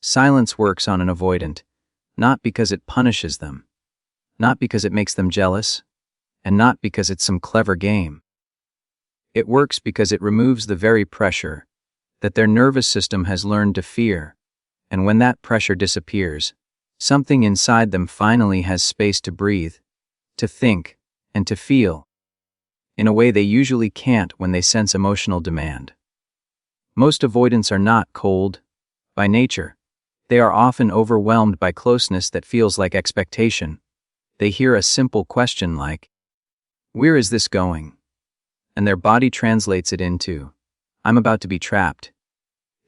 Silence works on an avoidant, not because it punishes them, not because it makes them jealous, and not because it's some clever game. It works because it removes the very pressure that their nervous system has learned to fear, and when that pressure disappears, something inside them finally has space to breathe, to think, and to feel, in a way they usually can't when they sense emotional demand. Most avoidants are not cold by nature. They are often overwhelmed by closeness that feels like expectation. They hear a simple question like, "Where is this going?" And their body translates it into, "I'm about to be trapped."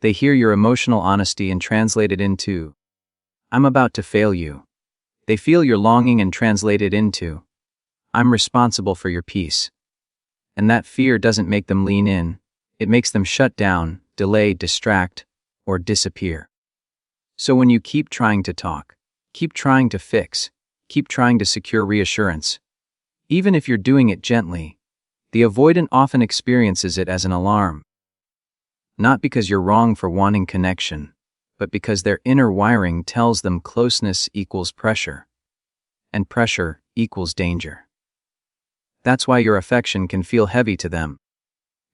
They hear your emotional honesty and translate it into, "I'm about to fail you." They feel your longing and translate it into, "I'm responsible for your peace." And that fear doesn't make them lean in, it makes them shut down, delay, distract, or disappear. So when you keep trying to talk, keep trying to fix, keep trying to secure reassurance, even if you're doing it gently, the avoidant often experiences it as an alarm. Not because you're wrong for wanting connection, but because their inner wiring tells them closeness equals pressure, and pressure equals danger. That's why your affection can feel heavy to them.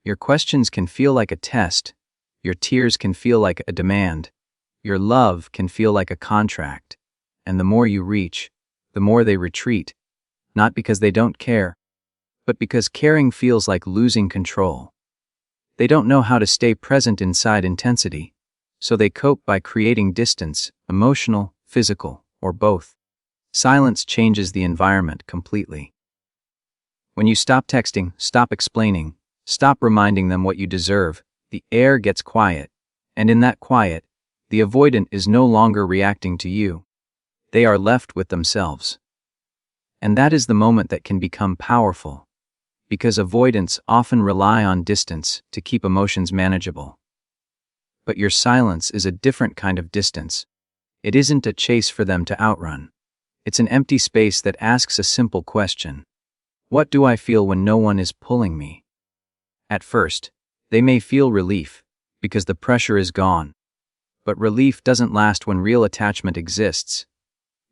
Your questions can feel like a test, your tears can feel like a demand, your love can feel like a contract, and the more you reach, the more they retreat, not because they don't care, but because caring feels like losing control. They don't know how to stay present inside intensity, so they cope by creating distance, emotional, physical, or both. Silence changes the environment completely. When you stop texting, stop explaining, stop reminding them what you deserve, the air gets quiet, and in that quiet, the avoidant is no longer reacting to you. They are left with themselves. And that is the moment that can become powerful, because avoidants often rely on distance to keep emotions manageable. But your silence is a different kind of distance. It isn't a chase for them to outrun. It's an empty space that asks a simple question. What do I feel when no one is pulling me? At first, they may feel relief, because the pressure is gone. But relief doesn't last when real attachment exists.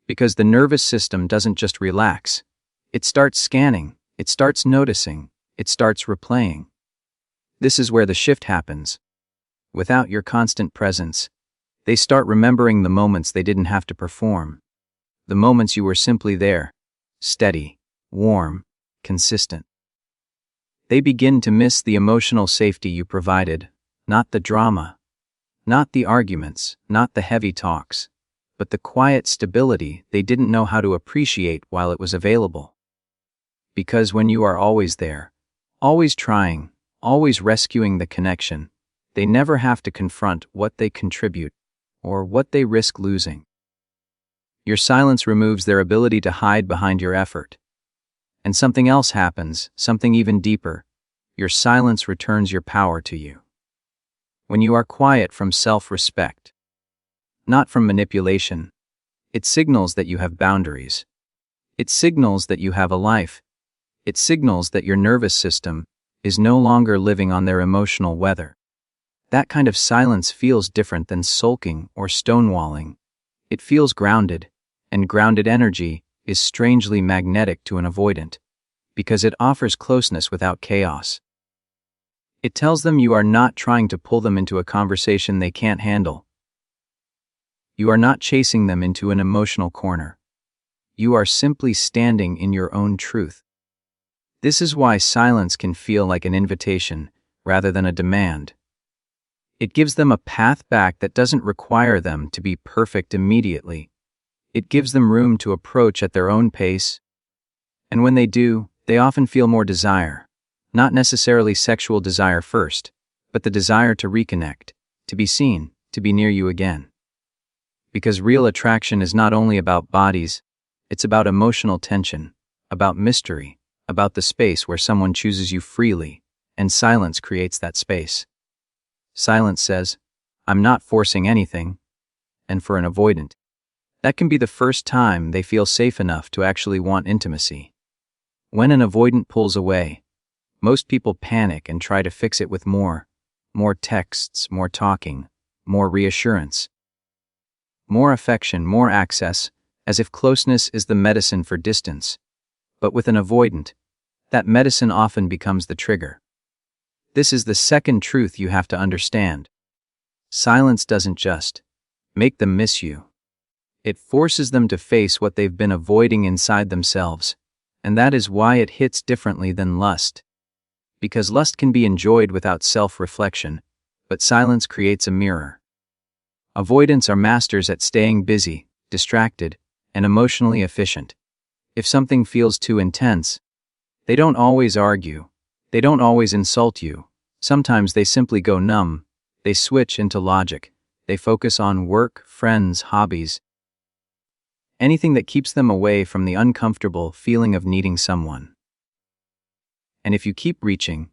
Because the nervous system doesn't just relax. It starts scanning, it starts noticing, it starts replaying. This is where the shift happens. Without your constant presence, they start remembering the moments they didn't have to perform. The moments you were simply there, steady, warm, consistent. They begin to miss the emotional safety you provided, not the drama, not the arguments, not the heavy talks, but the quiet stability they didn't know how to appreciate while it was available. Because when you are always there, always trying, always rescuing the connection, they never have to confront what they contribute or what they risk losing. Your silence removes their ability to hide behind your effort. And something else happens, something even deeper. Your silence returns your power to you. When you are quiet from self-respect, not from manipulation, it signals that you have boundaries. It signals that you have a life. It signals that your nervous system is no longer living on their emotional weather. That kind of silence feels different than sulking or stonewalling. It feels grounded, and grounded energy is strangely magnetic to an avoidant, because it offers closeness without chaos. It tells them you are not trying to pull them into a conversation they can't handle. You are not chasing them into an emotional corner. You are simply standing in your own truth. This is why silence can feel like an invitation rather than a demand. It gives them a path back that doesn't require them to be perfect immediately. It gives them room to approach at their own pace. And when they do, they often feel more desire. Not necessarily sexual desire first, but the desire to reconnect, to be seen, to be near you again. Because real attraction is not only about bodies, it's about emotional tension, about mystery, about the space where someone chooses you freely, and silence creates that space. Silence says, "I'm not forcing anything," and for an avoidant, that can be the first time they feel safe enough to actually want intimacy. When an avoidant pulls away, most people panic and try to fix it with more texts, more talking, more reassurance. more affection, more access, as if closeness is the medicine for distance. But with an avoidant, that medicine often becomes the trigger. This is the second truth you have to understand. Silence doesn't just make them miss you. It forces them to face what they've been avoiding inside themselves, and that is why it hits differently than lust. Because lust can be enjoyed without self-reflection, but silence creates a mirror. Avoidants are masters at staying busy, distracted, and emotionally efficient. If something feels too intense, they don't always argue. They don't always insult you. Sometimes they simply go numb. They switch into logic. They focus on work, friends, hobbies. Anything that keeps them away from the uncomfortable feeling of needing someone. And if you keep reaching,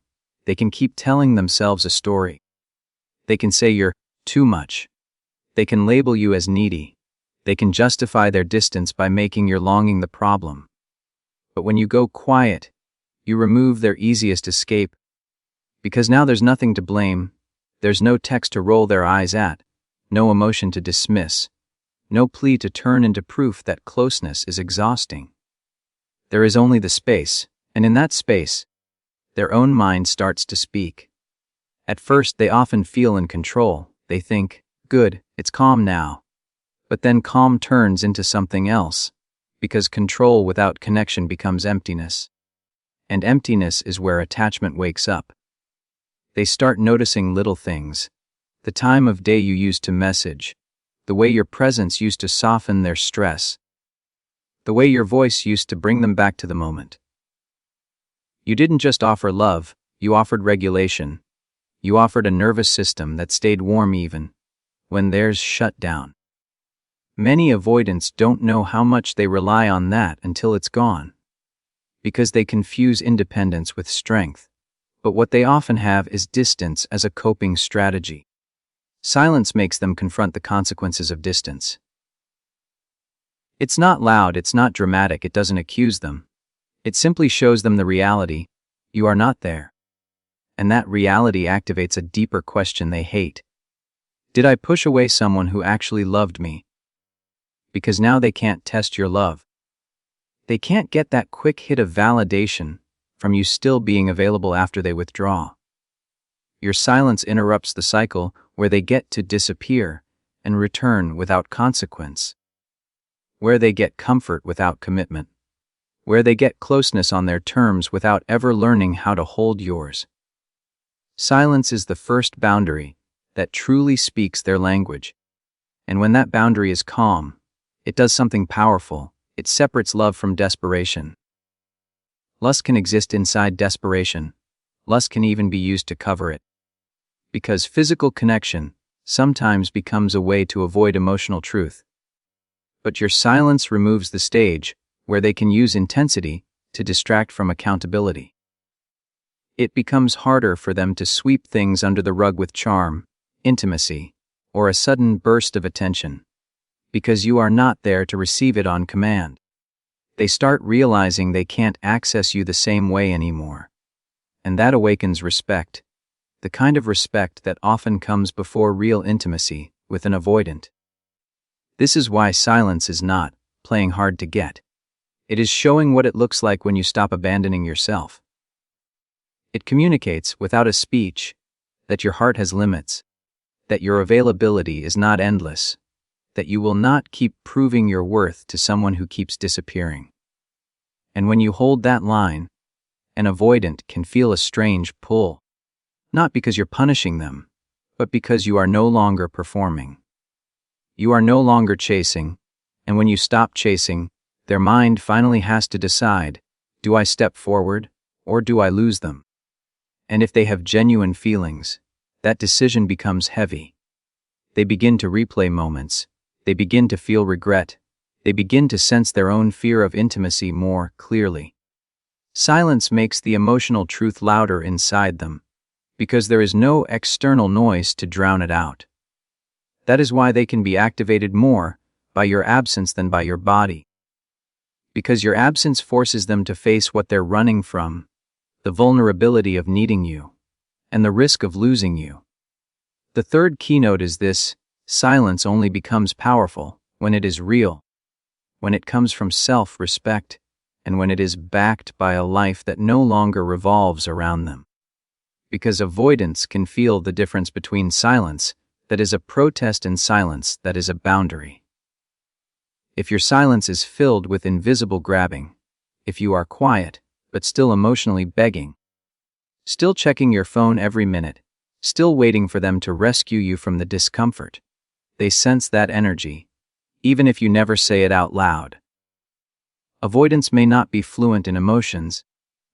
they can keep telling themselves a story. They can say you're too much. They can label you as needy. They can justify their distance by making your longing the problem. But when you go quiet, you remove their easiest escape. Because now there's nothing to blame. There's no text to roll their eyes at, no emotion to dismiss, no plea to turn into proof that closeness is exhausting. There is only the space, and in that space, their own mind starts to speak. At first, they often feel in control. They think, good, it's calm now. But then calm turns into something else, because control without connection becomes emptiness. And emptiness is where attachment wakes up. They start noticing little things. The time of day you used to message. The way your presence used to soften their stress. The way your voice used to bring them back to the moment. You didn't just offer love, you offered regulation. You offered a nervous system that stayed warm even when theirs shut down. Many avoidants don't know how much they rely on that until it's gone. Because they confuse independence with strength. But what they often have is distance as a coping strategy. Silence makes them confront the consequences of distance. It's not loud, it's not dramatic, it doesn't accuse them. It simply shows them the reality. You are not there. And that reality activates a deeper question they hate. Did I push away someone who actually loved me? Because now they can't test your love. They can't get that quick hit of validation from you still being available after they withdraw. Your silence interrupts the cycle where they get to disappear and return without consequence. Where they get comfort without commitment. Where they get closeness on their terms without ever learning how to hold yours. Silence is the first boundary that truly speaks their language. And when that boundary is calm, it does something powerful. It separates love from desperation. Lust can exist inside desperation. Lust can even be used to cover it. Because physical connection sometimes becomes a way to avoid emotional truth. But your silence removes the stage where they can use intensity to distract from accountability. It becomes harder for them to sweep things under the rug with charm, intimacy, or a sudden burst of attention. Because you are not there to receive it on command. They start realizing they can't access you the same way anymore. And that awakens respect, the kind of respect that often comes before real intimacy with an avoidant. This is why silence is not playing hard to get. It is showing what it looks like when you stop abandoning yourself. It communicates, without a speech, that your heart has limits, that your availability is not endless, that you will not keep proving your worth to someone who keeps disappearing. And when you hold that line, an avoidant can feel a strange pull, not because you're punishing them, but because you are no longer performing. You are no longer chasing, and when you stop chasing, their mind finally has to decide, do I step forward, or do I lose them? And if they have genuine feelings, that decision becomes heavy. They begin to replay moments. They begin to feel regret. They begin to sense their own fear of intimacy more clearly. Silence makes the emotional truth louder inside them, because there is no external noise to drown it out. That is why they can be activated more by your absence than by your body. Because your absence forces them to face what they're running from, the vulnerability of needing you, and the risk of losing you. The third keynote is this: Silence only becomes powerful when it is real, when it comes from self-respect, and when it is backed by a life that no longer revolves around them. Because avoidance can feel the difference between silence that is a protest and silence that is a boundary. If your silence is filled with invisible grabbing, if you are quiet, but still emotionally begging, still checking your phone every minute, still waiting for them to rescue you from the discomfort, they sense that energy, even if you never say it out loud. Avoidants may not be fluent in emotions,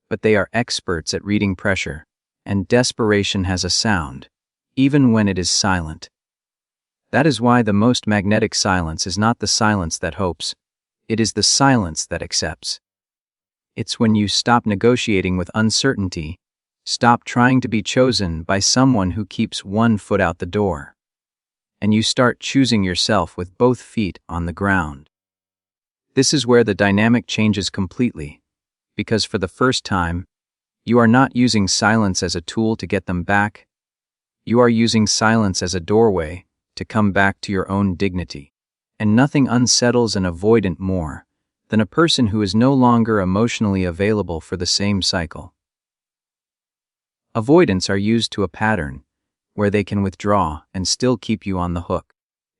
but they are experts at reading pressure, and desperation has a sound, even when it is silent. That is why the most magnetic silence is not the silence that hopes, it is the silence that accepts. It's when you stop negotiating with uncertainty, stop trying to be chosen by someone who keeps one foot out the door, and you start choosing yourself with both feet on the ground. This is where the dynamic changes completely, because for the first time, you are not using silence as a tool to get them back. You are using silence as a doorway to come back to your own dignity. And nothing unsettles an avoidant more than a person who is no longer emotionally available for the same cycle. Avoidants are used to a pattern where they can withdraw and still keep you on the hook.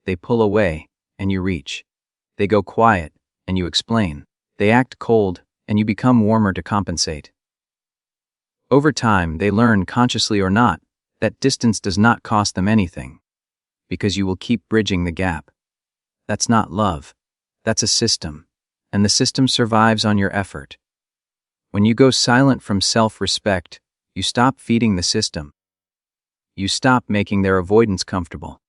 They pull away, and you reach. They go quiet, and you explain. They act cold, and you become warmer to compensate. Over time, they learn, consciously or not, that distance does not cost them anything, because you will keep bridging the gap. That's not love. That's a system, and the system survives on your effort. When you go silent from self-respect, you stop feeding the system. You stop making their avoidance comfortable.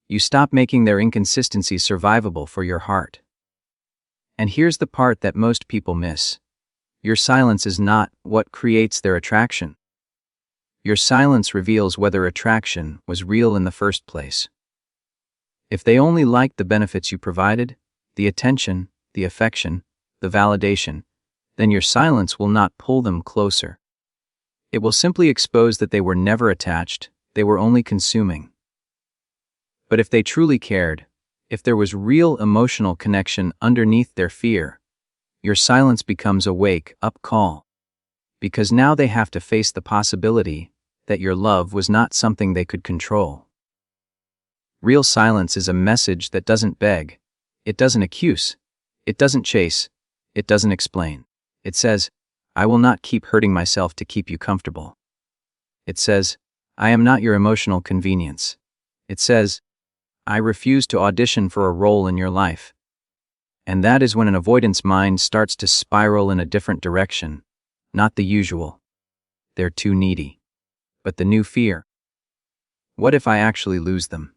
You stop making their inconsistency survivable for your heart. And here's the part that most people miss. Your silence is not what creates their attraction. Your silence reveals whether attraction was real in the first place. If they only liked the benefits you provided, the attention, the affection, the validation, then your silence will not pull them closer. It will simply expose that they were never attached, they were only consuming. But if they truly cared, if there was real emotional connection underneath their fear, your silence becomes a wake-up call. Because now they have to face the possibility that your love was not something they could control. Real silence is a message that doesn't beg, it doesn't accuse, it doesn't chase, it doesn't explain. It says, I will not keep hurting myself to keep you comfortable. It says, I am not your emotional convenience. It says, I refuse to audition for a role in your life. And that is when an avoidance mind starts to spiral in a different direction, not the usual. They're too needy. But the new fear. What if I actually lose them?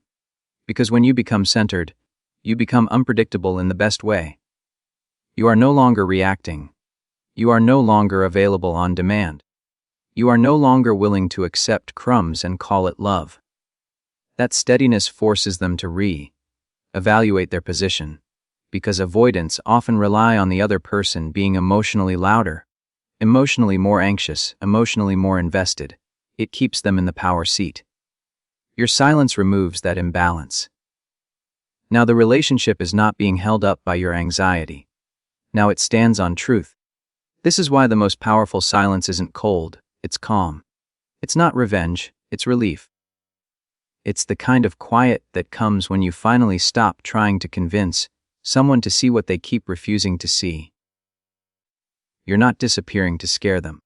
Because when you become centered, you become unpredictable in the best way. You are no longer reacting. You are no longer available on demand. You are no longer willing to accept crumbs and call it love. That steadiness forces them to re-evaluate their position, because avoidants often rely on the other person being emotionally louder, emotionally more anxious, emotionally more invested. It keeps them in the power seat. Your silence removes that imbalance. Now the relationship is not being held up by your anxiety. Now it stands on truth. This is why the most powerful silence isn't cold, it's calm. It's not revenge, it's relief. It's the kind of quiet that comes when you finally stop trying to convince someone to see what they keep refusing to see. You're not disappearing to scare them.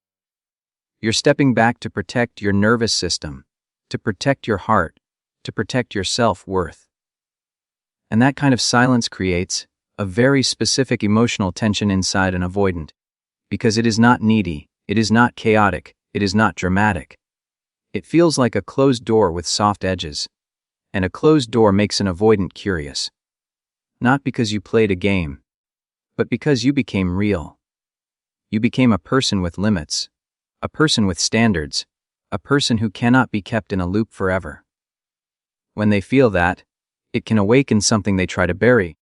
You're stepping back to protect your nervous system, to protect your heart, to protect your self-worth. And that kind of silence creates a very specific emotional tension inside an avoidant, because it is not needy, it is not chaotic, it is not dramatic. It feels like a closed door with soft edges, and a closed door makes an avoidant curious. Not because you played a game, but because you became real. You became a person with limits, a person with standards, a person who cannot be kept in a loop forever. When they feel that, it can awaken something they try to bury.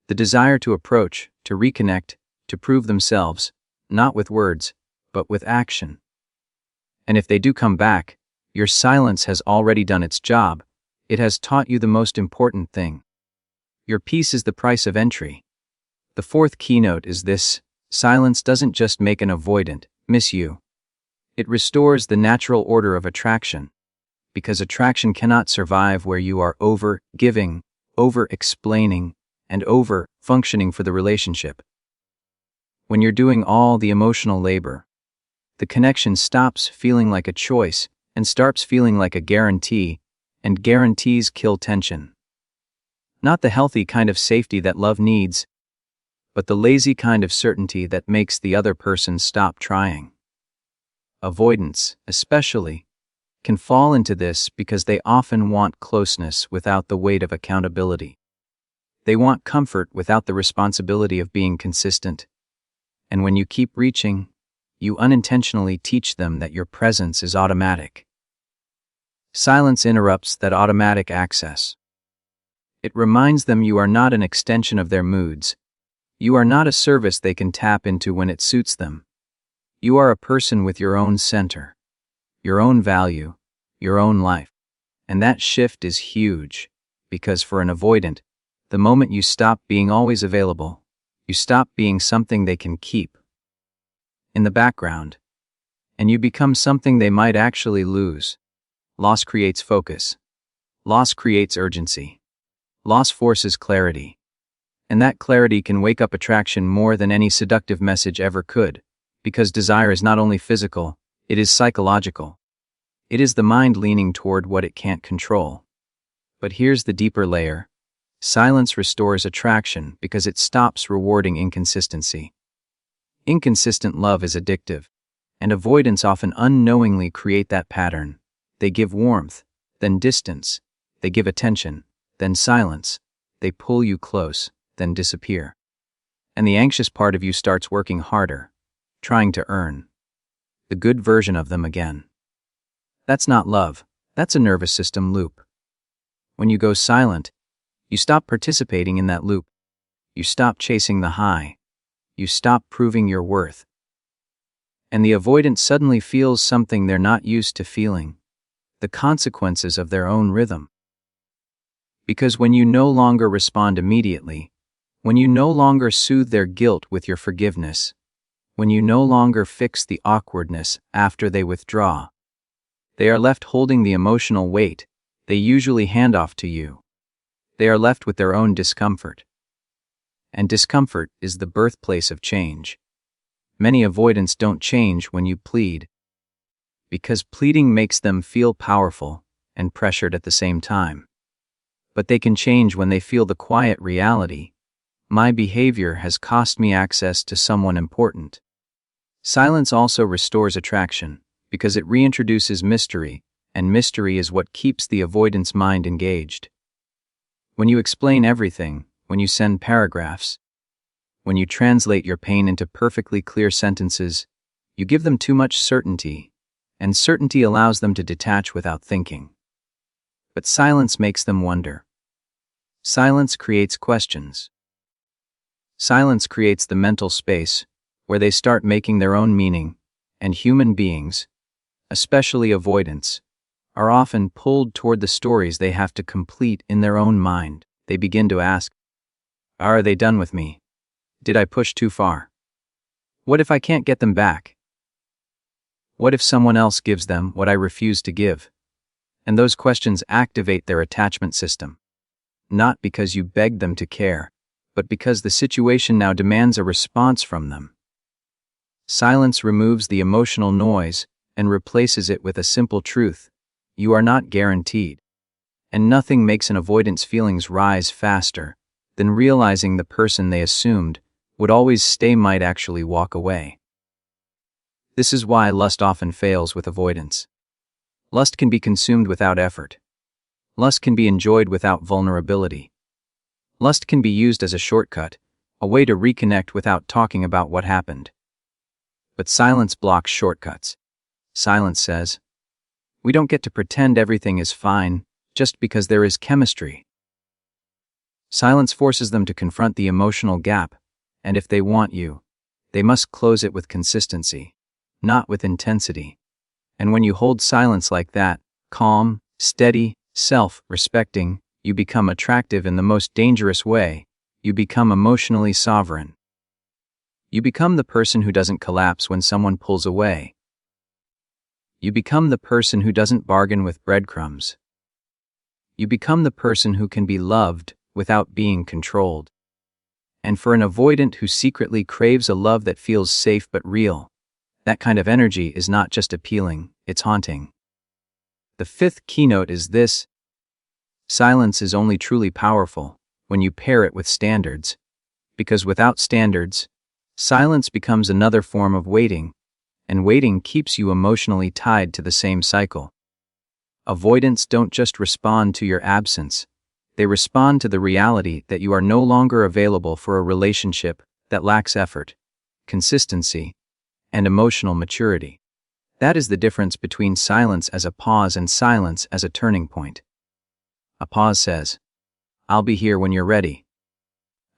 The desire to approach, to reconnect, to prove themselves, not with words, but with action. And if they do come back, your silence has already done its job. It has taught you the most important thing. Your peace is the price of entry. The fourth keynote is this: silence doesn't just make an avoidant miss you. It restores the natural order of attraction. Because attraction cannot survive where you are over-giving, over-explaining, and over-functioning for the relationship. When you're doing all the emotional labor, the connection stops feeling like a choice and starts feeling like a guarantee, and guarantees kill tension. Not the healthy kind of safety that love needs, but the lazy kind of certainty that makes the other person stop trying. Avoidants, especially, can fall into this because they often want closeness without the weight of accountability. They want comfort without the responsibility of being consistent. And when you keep reaching, you unintentionally teach them that your presence is automatic. Silence interrupts that automatic access. It reminds them you are not an extension of their moods. You are not a service they can tap into when it suits them. You are a person with your own center, your own value, your own life. And that shift is huge, because for an avoidant, the moment you stop being always available, you stop being something they can keep in the background, and you become something they might actually lose. Loss creates focus. Loss creates urgency. Loss forces clarity. And that clarity can wake up attraction more than any seductive message ever could, because desire is not only physical, it is psychological. It is the mind leaning toward what it can't control. But here's the deeper layer. Silence restores attraction because it stops rewarding inconsistency. Inconsistent love is addictive, and avoidants often unknowingly create that pattern. They give warmth, then distance. They give attention, then silence. They pull you close, then disappear. And the anxious part of you starts working harder, trying to earn the good version of them again. That's not love, that's a nervous system loop. When you go silent, you stop participating in that loop. You stop chasing the high. You stop proving your worth. And the avoidant suddenly feels something they're not used to feeling: the consequences of their own rhythm. Because when you no longer respond immediately, when you no longer soothe their guilt with your forgiveness, when you no longer fix the awkwardness after they withdraw, they are left holding the emotional weight they usually hand off to you. They are left with their own discomfort. And discomfort is the birthplace of change. Many avoidants don't change when you plead, because pleading makes them feel powerful and pressured at the same time. But they can change when they feel the quiet reality: my behavior has cost me access to someone important. Silence also restores attraction, because it reintroduces mystery, and mystery is what keeps the avoidant's mind engaged. When you explain everything, when you send paragraphs, when you translate your pain into perfectly clear sentences, you give them too much certainty, and certainty allows them to detach without thinking. But silence makes them wonder. Silence creates questions. Silence creates the mental space where they start making their own meaning, and human beings, especially avoidants, are often pulled toward the stories they have to complete in their own mind. They begin to ask, are they done with me? Did I push too far? What if I can't get them back? What if someone else gives them what I refuse to give? And those questions activate their attachment system. Not because you begged them to care, but because the situation now demands a response from them. Silence removes the emotional noise and replaces it with a simple truth: you are not guaranteed. And nothing makes an avoidant's feelings rise faster than realizing the person they assumed would always stay might actually walk away. This is why lust often fails with avoidance. Lust can be consumed without effort. Lust can be enjoyed without vulnerability. Lust can be used as a shortcut, a way to reconnect without talking about what happened. But silence blocks shortcuts. Silence says, we don't get to pretend everything is fine just because there is chemistry. Silence forces them to confront the emotional gap, and if they want you, they must close it with consistency, not with intensity. And when you hold silence like that, calm, steady, self-respecting, you become attractive in the most dangerous way. You become emotionally sovereign. You become the person who doesn't collapse when someone pulls away. You become the person who doesn't bargain with breadcrumbs. You become the person who can be loved without being controlled. And for an avoidant who secretly craves a love that feels safe but real, that kind of energy is not just appealing, it's haunting. The fifth keynote is this: silence is only truly powerful when you pair it with standards, because without standards, silence becomes another form of waiting, and waiting keeps you emotionally tied to the same cycle. Avoidants don't just respond to your absence, they respond to the reality that you are no longer available for a relationship that lacks effort, consistency, and emotional maturity. That is the difference between silence as a pause and silence as a turning point. A pause says, "I'll be here when you're ready."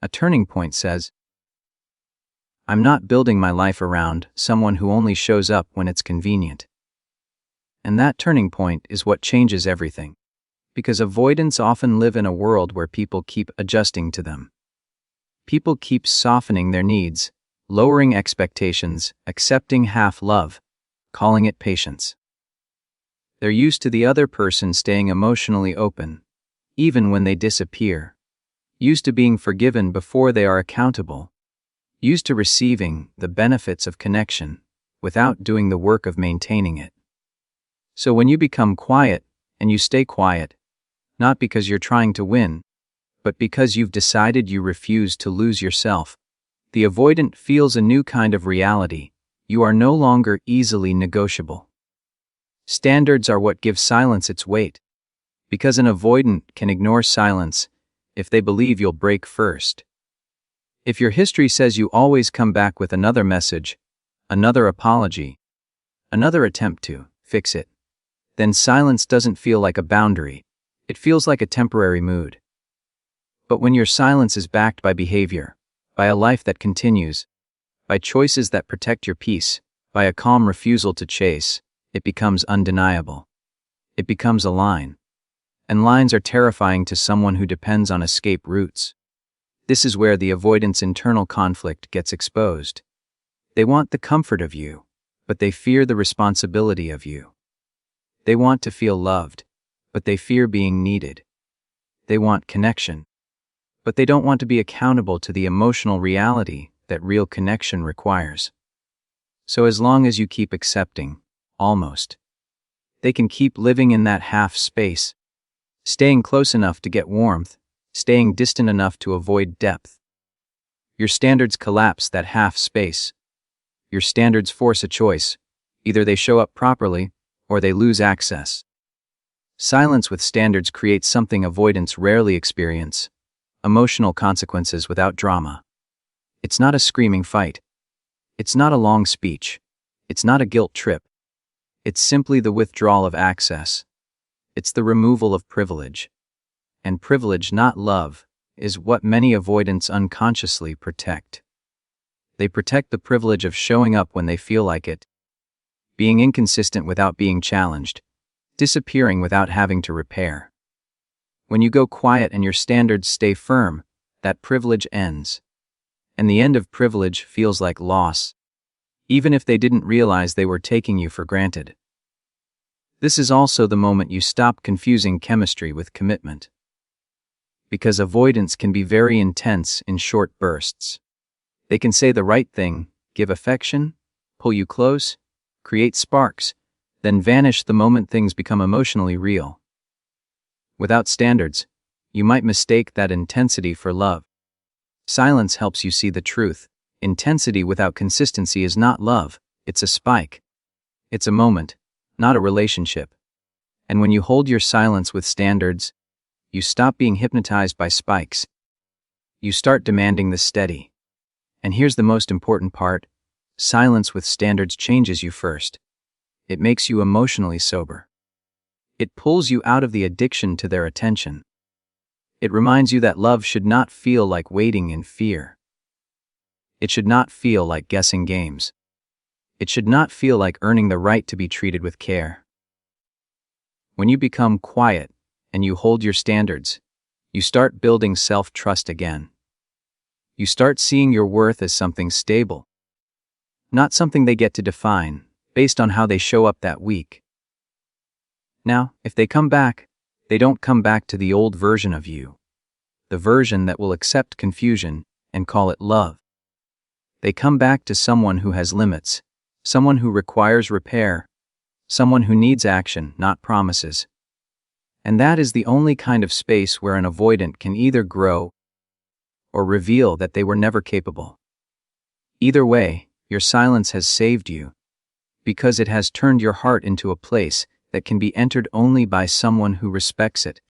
A turning point says, "I'm not building my life around someone who only shows up when it's convenient." And that turning point is what changes everything. Because avoidants often live in a world where people keep adjusting to them. People keep softening their needs, lowering expectations, accepting half love, calling it patience. They're used to the other person staying emotionally open, even when they disappear. Used to being forgiven before they are accountable. Used to receiving the benefits of connection without doing the work of maintaining it. So when you become quiet, and you stay quiet, not because you're trying to win, but because you've decided you refuse to lose yourself, the avoidant feels a new kind of reality. You are no longer easily negotiable. Standards are what give silence its weight, because an avoidant can ignore silence if they believe you'll break first. If your history says you always come back with another message, another apology, another attempt to fix it, then silence doesn't feel like a boundary. It feels like a temporary mood. But when your silence is backed by behavior, by a life that continues, by choices that protect your peace, by a calm refusal to chase, it becomes undeniable. It becomes a line. And lines are terrifying to someone who depends on escape routes. This is where the avoidant's internal conflict gets exposed. They want the comfort of you, but they fear the responsibility of you. They want to feel loved, but they fear being needed. They want connection, but they don't want to be accountable to the emotional reality that real connection requires. So as long as you keep accepting, almost, they can keep living in that half space, staying close enough to get warmth, staying distant enough to avoid depth. Your standards collapse that half space. Your standards force a choice. Either they show up properly, or they lose access. Silence with standards creates something avoidants rarely experience: emotional consequences without drama. It's not a screaming fight. It's not a long speech. It's not a guilt trip. It's simply the withdrawal of access. It's the removal of privilege. And privilege, not love, is what many avoidants unconsciously protect. They protect the privilege of showing up when they feel like it, being inconsistent without being challenged, disappearing without having to repair. When you go quiet and your standards stay firm, that privilege ends. And the end of privilege feels like loss, even if they didn't realize they were taking you for granted. This is also the moment you stop confusing chemistry with commitment. Because avoidance can be very intense in short bursts. They can say the right thing, give affection, pull you close, create sparks, then vanish the moment things become emotionally real. Without standards, you might mistake that intensity for love. Silence helps you see the truth. Intensity without consistency is not love, it's a spike. It's a moment, not a relationship. And when you hold your silence with standards, you stop being hypnotized by spikes. You start demanding the steady. And here's the most important part: silence with standards changes you first. It makes you emotionally sober. It pulls you out of the addiction to their attention. It reminds you that love should not feel like waiting in fear. It should not feel like guessing games. It should not feel like earning the right to be treated with care. When you become quiet and you hold your standards, you start building self-trust again. You start seeing your worth as something stable, not something they get to define based on how they show up that week. Now, if they come back, they don't come back to the old version of you, the version that will accept confusion and call it love. They come back to someone who has limits, someone who requires repair, someone who needs action, not promises. And that is the only kind of space where an avoidant can either grow or reveal that they were never capable. Either way, your silence has saved you, because it has turned your heart into a place that can be entered only by someone who respects it.